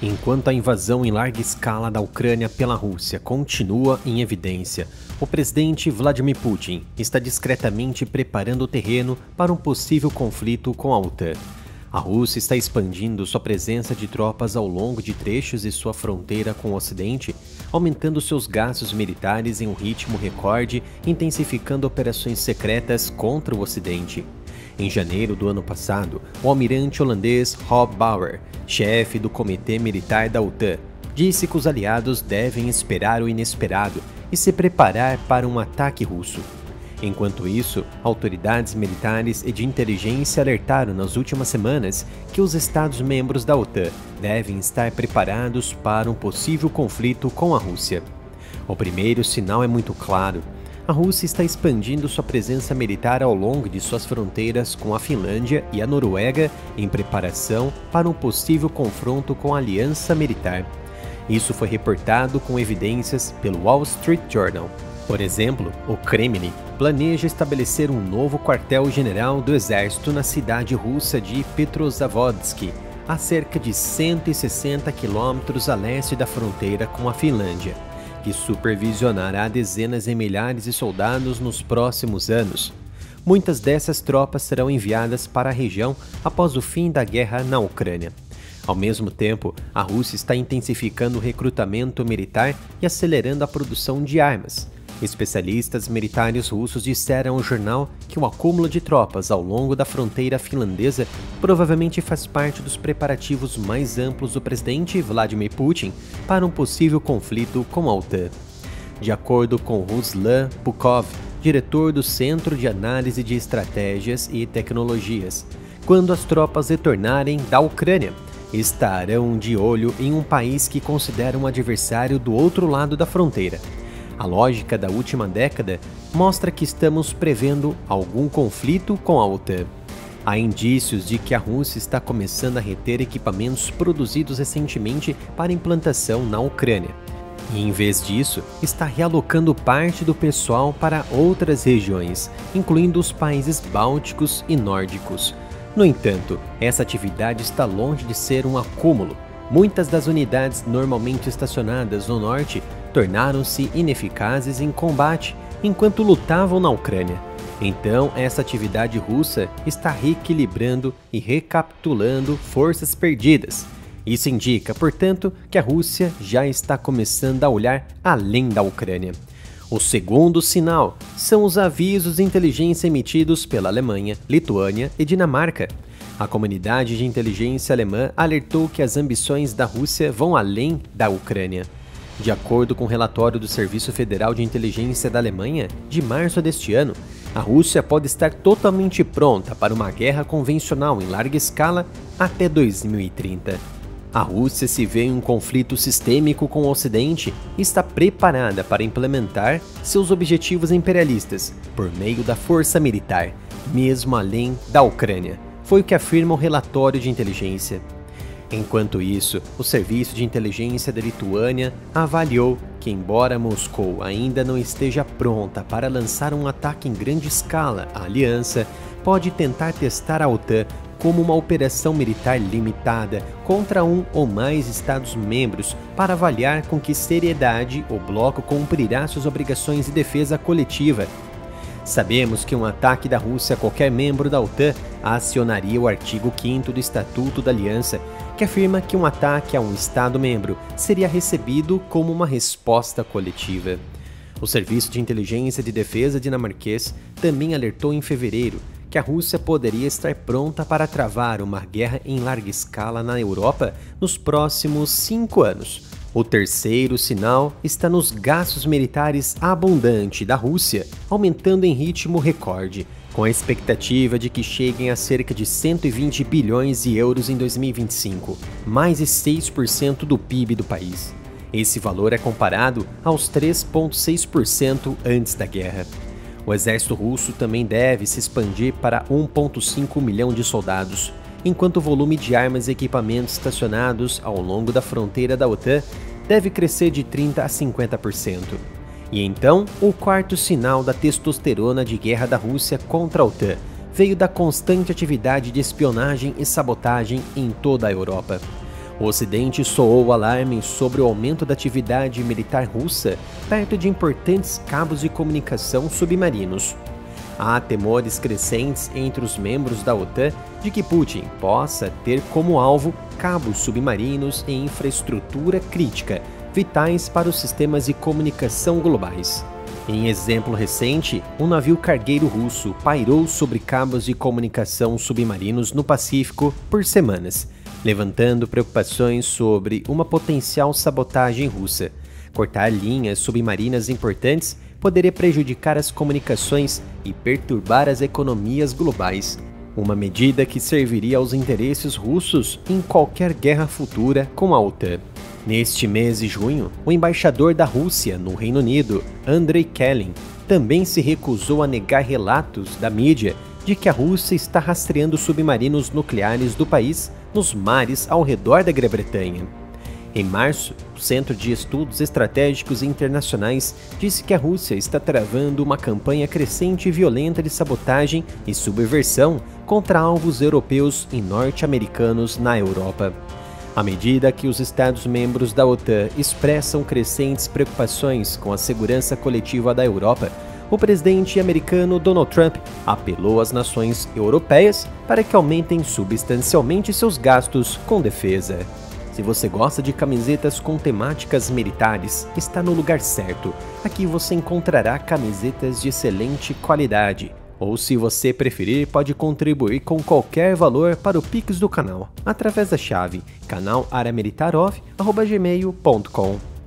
Enquanto a invasão em larga escala da Ucrânia pela Rússia continua em evidência, o presidente Vladimir Putin está discretamente preparando o terreno para um possível conflito com a OTAN. A Rússia está expandindo sua presença de tropas ao longo de trechos de sua fronteira com o Ocidente, aumentando seus gastos militares em um ritmo recorde, intensificando operações secretas contra o Ocidente. Em janeiro do ano passado, o almirante holandês Rob Bauer, chefe do Comitê Militar da OTAN, disse que os aliados devem esperar o inesperado e se preparar para um ataque russo. Enquanto isso, autoridades militares e de inteligência alertaram nas últimas semanas que os Estados-membros da OTAN devem estar preparados para um possível conflito com a Rússia. O primeiro sinal é muito claro. A Rússia está expandindo sua presença militar ao longo de suas fronteiras com a Finlândia e a Noruega em preparação para um possível confronto com a aliança militar. Isso foi reportado com evidências pelo Wall Street Journal. Por exemplo, o Kremlin planeja estabelecer um novo quartel-general do exército na cidade russa de Petrozavodsk, a cerca de 160 quilômetros a leste da fronteira com a Finlândia, que supervisionará dezenas de milhares de soldados nos próximos anos. Muitas dessas tropas serão enviadas para a região após o fim da guerra na Ucrânia. Ao mesmo tempo, a Rússia está intensificando o recrutamento militar e acelerando a produção de armas. Especialistas militares russos disseram ao jornal que o acúmulo de tropas ao longo da fronteira finlandesa provavelmente faz parte dos preparativos mais amplos do presidente Vladimir Putin para um possível conflito com a OTAN. De acordo com Ruslan Pukov, diretor do Centro de Análise de Estratégias e Tecnologias, quando as tropas retornarem da Ucrânia, estarão de olho em um país que consideram um adversário do outro lado da fronteira. A lógica da última década mostra que estamos prevendo algum conflito com a OTAN. Há indícios de que a Rússia está começando a reter equipamentos produzidos recentemente para implantação na Ucrânia. E, em vez disso, está realocando parte do pessoal para outras regiões, incluindo os países bálticos e nórdicos. No entanto, essa atividade está longe de ser um acúmulo. Muitas das unidades normalmente estacionadas no norte tornaram-se ineficazes em combate enquanto lutavam na Ucrânia. Então, essa atividade russa está reequilibrando e recapitulando forças perdidas. Isso indica, portanto, que a Rússia já está começando a olhar além da Ucrânia. O segundo sinal são os avisos de inteligência emitidos pela Alemanha, Lituânia e Dinamarca. A comunidade de inteligência alemã alertou que as ambições da Rússia vão além da Ucrânia. De acordo com o relatório do Serviço Federal de Inteligência da Alemanha, de março deste ano, a Rússia pode estar totalmente pronta para uma guerra convencional em larga escala até 2030. A Rússia se vê em um conflito sistêmico com o Ocidente e está preparada para implementar seus objetivos imperialistas por meio da força militar, mesmo além da Ucrânia, foi o que afirma o relatório de inteligência. Enquanto isso, o Serviço de Inteligência da Lituânia avaliou que, embora Moscou ainda não esteja pronta para lançar um ataque em grande escala, a aliança pode tentar testar a OTAN como uma operação militar limitada contra um ou mais Estados-membros para avaliar com que seriedade o bloco cumprirá suas obrigações de defesa coletiva. Sabemos que um ataque da Rússia a qualquer membro da OTAN acionaria o artigo 5º do Estatuto da Aliança, que afirma que um ataque a um Estado-membro seria recebido como uma resposta coletiva. O Serviço de Inteligência de Defesa dinamarquês também alertou em fevereiro que a Rússia poderia estar pronta para travar uma guerra em larga escala na Europa nos próximos 5 anos. O terceiro sinal está nos gastos militares abundantes da Rússia, aumentando em ritmo recorde, com a expectativa de que cheguem a cerca de 120 bilhões de euros em 2025, mais de 6% do PIB do país. Esse valor é comparado aos 3,6% antes da guerra. O exército russo também deve se expandir para 1,5 milhão de soldados, enquanto o volume de armas e equipamentos estacionados ao longo da fronteira da OTAN deve crescer de 30% a 50%. E então, o quarto sinal da testosterona de guerra da Rússia contra a OTAN veio da constante atividade de espionagem e sabotagem em toda a Europa. O Ocidente soou o alarme sobre o aumento da atividade militar russa perto de importantes cabos de comunicação submarinos. Há temores crescentes entre os membros da OTAN de que Putin possa ter como alvo cabos submarinos e infraestrutura crítica, vitais para os sistemas de comunicação globais. Em exemplo recente, um navio cargueiro russo pairou sobre cabos de comunicação submarinos no Pacífico por semanas, levantando preocupações sobre uma potencial sabotagem russa. Cortar linhas submarinas importantes poderia prejudicar as comunicações e perturbar as economias globais, uma medida que serviria aos interesses russos em qualquer guerra futura com a OTAN. Neste mês de junho, o embaixador da Rússia no Reino Unido, Andrei Kelin, também se recusou a negar relatos da mídia de que a Rússia está rastreando submarinos nucleares do país nos mares ao redor da Grã-Bretanha. Em março, o Centro de Estudos Estratégicos Internacionais disse que a Rússia está travando uma campanha crescente e violenta de sabotagem e subversão contra alvos europeus e norte-americanos na Europa. À medida que os Estados-membros da OTAN expressam crescentes preocupações com a segurança coletiva da Europa, o presidente americano Donald Trump apelou às nações europeias para que aumentem substancialmente seus gastos com defesa. Se você gosta de camisetas com temáticas militares, está no lugar certo. Aqui você encontrará camisetas de excelente qualidade. Ou se você preferir, pode contribuir com qualquer valor para o Pix do canal, através da chave canalaramilitarov@gmail.com.